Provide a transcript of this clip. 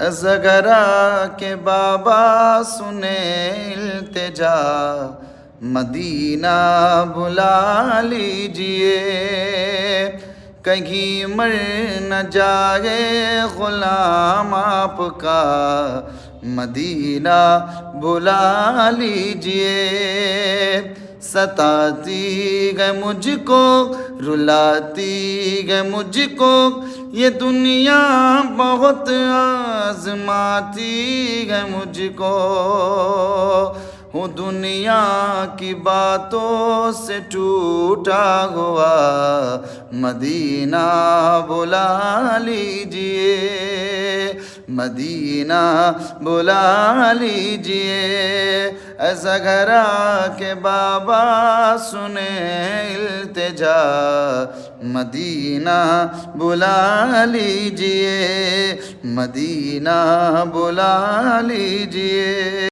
ازغرا کے بابا سنے التجا، مدینہ بلا لیجئے، کہیں مر نہ جائے غلام آپ کا، مدینہ بلا لیجئے۔ ستاتی ہے مجھ کو، رلاتی ہے مجھ کو، یہ دنیا بہت آزماتی ہے مجھ کو، ہوں دنیا کی باتوں سے ٹوٹا ہوا، مدینہ بلا لیجئے، مدینہ بلا لیجئے۔ ازغرا کے بابا سنیں التجا، مدینہ بلا لیجئے، مدینہ بلا لیجئے۔